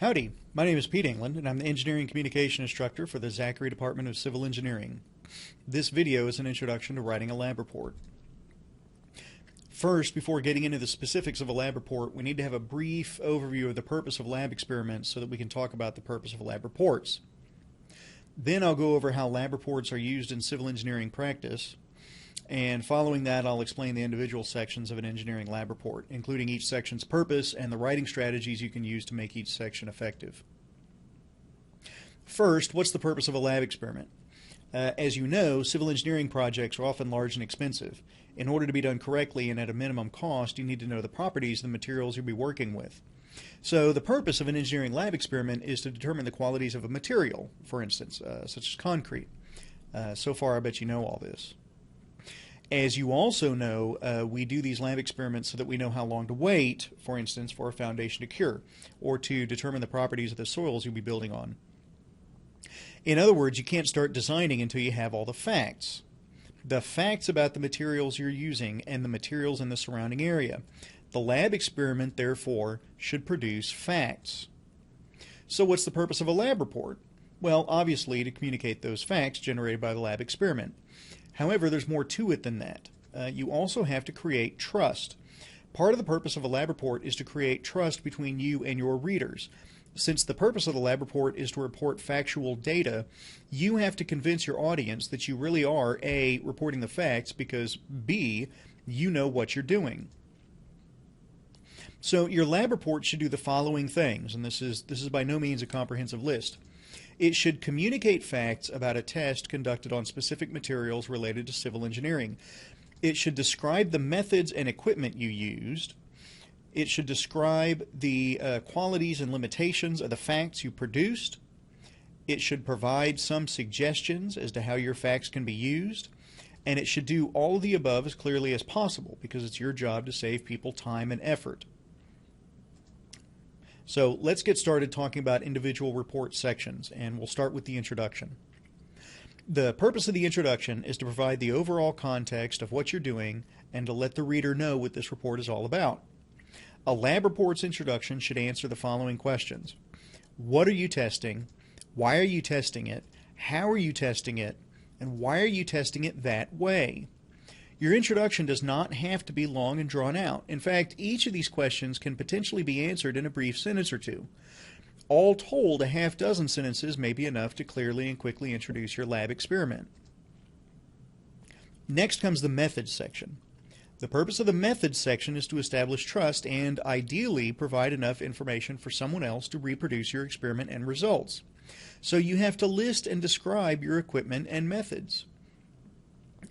Howdy, my name is Pete England, and I'm the Engineering Communication Instructor for the Zachary Department of Civil Engineering. This video is an introduction to writing a lab report. First, before getting into the specifics of a lab report, we need to have a brief overview of the purpose of lab experiments so that we can talk about the purpose of lab reports. Then I'll go over how lab reports are used in civil engineering practice, and following that I'll explain the individual sections of an engineering lab report, including each section's purpose and the writing strategies you can use to make each section effective. First, what's the purpose of a lab experiment? As you know, civil engineering projects are often large and expensive. In order to be done correctly and at a minimum cost, you need to know the properties of the materials you'll be working with. So the purpose of an engineering lab experiment is to determine the qualities of a material, for instance, such as concrete. So far, I bet you know all this. As you also know, we do these lab experiments so that we know how long to wait, for instance, for a foundation to cure, or to determine the properties of the soils you'll be building on. In other words, you can't start designing until you have all the facts. The facts about the materials you're using and the materials in the surrounding area. The lab experiment, therefore, should produce facts. So what's the purpose of a lab report? Well, obviously to communicate those facts generated by the lab experiment. However, there's more to it than that. You also have to create trust. Part of the purpose of a lab report is to create trust between you and your readers. Since the purpose of the lab report is to report factual data, you have to convince your audience that you really are A, reporting the facts, because B, you know what you're doing. So your lab report should do the following things, and this is by no means a comprehensive list. It should communicate facts about a test conducted on specific materials related to civil engineering. It should describe the methods and equipment you used. It should describe the qualities and limitations of the facts you produced. It should provide some suggestions as to how your facts can be used. And it should do all of the above as clearly as possible, because it's your job to save people time and effort. So let's get started talking about individual report sections, and we'll start with the introduction. The purpose of the introduction is to provide the overall context of what you're doing and to let the reader know what this report is all about. A lab report's introduction should answer the following questions. What are you testing? Why are you testing it? How are you testing it? And why are you testing it that way? Your introduction does not have to be long and drawn out. In fact, each of these questions can potentially be answered in a brief sentence or two. All told, a half dozen sentences may be enough to clearly and quickly introduce your lab experiment. Next comes the methods section. The purpose of the methods section is to establish trust and, ideally, provide enough information for someone else to reproduce your experiment and results. So you have to list and describe your equipment and methods.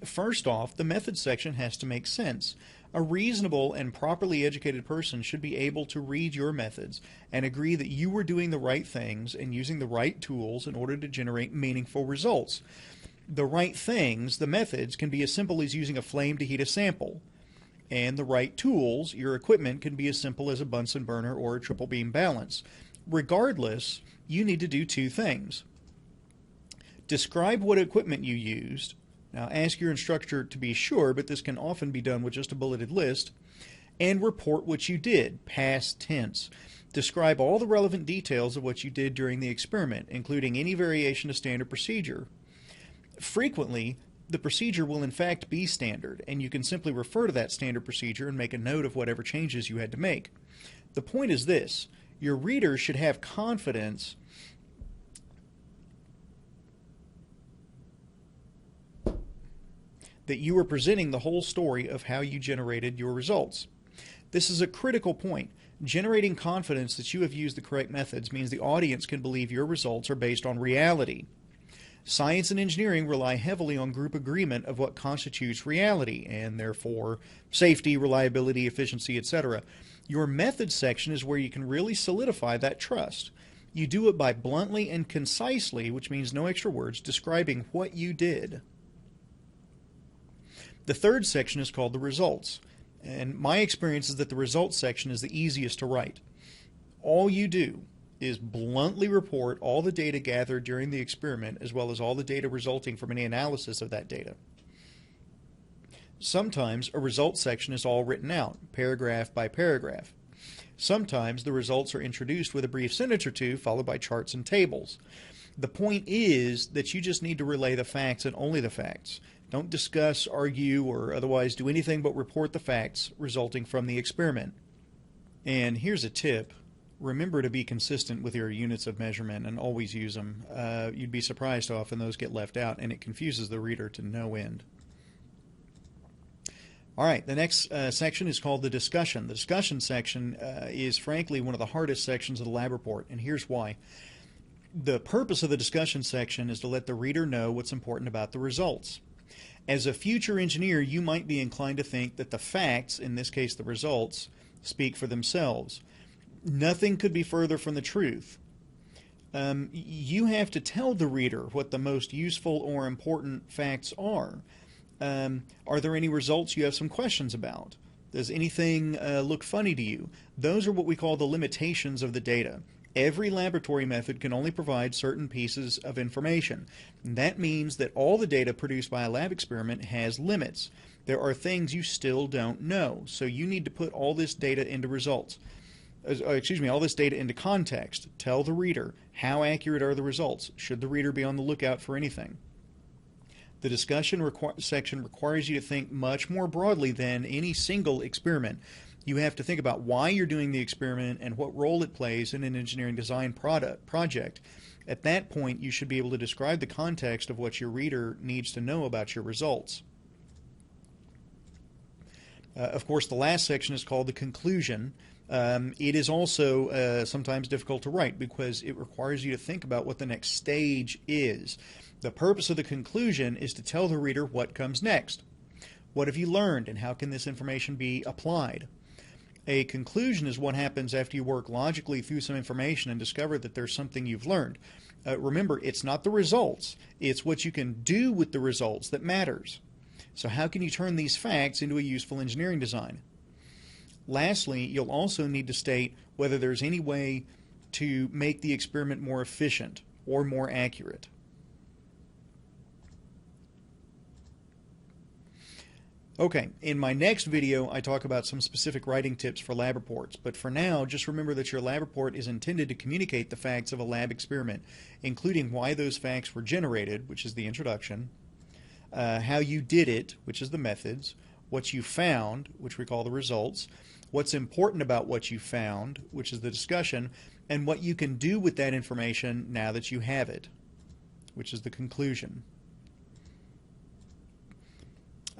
First off, the methods section has to make sense. A reasonable and properly educated person should be able to read your methods and agree that you were doing the right things and using the right tools in order to generate meaningful results. The right things, the methods, can be as simple as using a flame to heat a sample. And the right tools, your equipment, can be as simple as a Bunsen burner or a triple beam balance. Regardless, you need to do two things. Describe what equipment you used. Now ask your instructor to be sure, but this can often be done with just a bulleted list. And report what you did, past tense. Describe all the relevant details of what you did during the experiment, including any variation to standard procedure. Frequently, the procedure will in fact be standard, and you can simply refer to that standard procedure and make a note of whatever changes you had to make. The point is this: your readers should have confidence that you are presenting the whole story of how you generated your results. This is a critical point. Generating confidence that you have used the correct methods means the audience can believe your results are based on reality. Science and engineering rely heavily on group agreement of what constitutes reality, and therefore safety, reliability, efficiency, etc. Your methods section is where you can really solidify that trust. You do it by bluntly and concisely, which means no extra words, describing what you did. The third section is called the results, and my experience is that the results section is the easiest to write. All you do is bluntly report all the data gathered during the experiment, as well as all the data resulting from any analysis of that data. Sometimes a results section is all written out, paragraph by paragraph. Sometimes the results are introduced with a brief sentence or two, followed by charts and tables. The point is that you just need to relay the facts and only the facts. Don't discuss, argue, or otherwise do anything but report the facts resulting from the experiment. And here's a tip. Remember to be consistent with your units of measurement and always use them. You'd be surprised how often those get left out, and it confuses the reader to no end. All right, the next section is called the discussion. The discussion section is frankly one of the hardest sections of the lab report, and here's why. The purpose of the discussion section is to let the reader know what's important about the results. As a future engineer, you might be inclined to think that the facts, in this case the results, speak for themselves. Nothing could be further from the truth. You have to tell the reader what the most useful or important facts are. Are there any results you have some questions about? Does anything look funny to you? Those are what we call the limitations of the data. Every laboratory method can only provide certain pieces of information. That means that all the data produced by a lab experiment has limits. There are things you still don't know, so you need to put all this data into results. All this data into context. Tell the reader how accurate are the results. Should the reader be on the lookout for anything? The discussion section requires you to think much more broadly than any single experiment. You have to think about why you're doing the experiment and what role it plays in an engineering design project. At that point, you should be able to describe the context of what your reader needs to know about your results. Of course, the last section is called the conclusion. It is also sometimes difficult to write because it requires you to think about what the next stage is. The purpose of the conclusion is to tell the reader what comes next. What have you learned and how can this information be applied? A conclusion is what happens after you work logically through some information and discover that there's something you've learned. Remember, it's not the results, it's what you can do with the results that matters. So how can you turn these facts into a useful engineering design? Lastly, you'll also need to state whether there's any way to make the experiment more efficient or more accurate. Okay, in my next video I talk about some specific writing tips for lab reports, but for now just remember that your lab report is intended to communicate the facts of a lab experiment, including why those facts were generated, which is the introduction, how you did it, which is the methods, what you found, which we call the results, what's important about what you found, which is the discussion, and what you can do with that information now that you have it, which is the conclusion.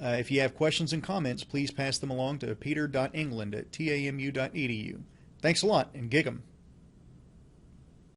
If you have questions and comments, please pass them along to peter.england@tamu.edu. Thanks a lot, and gig 'em.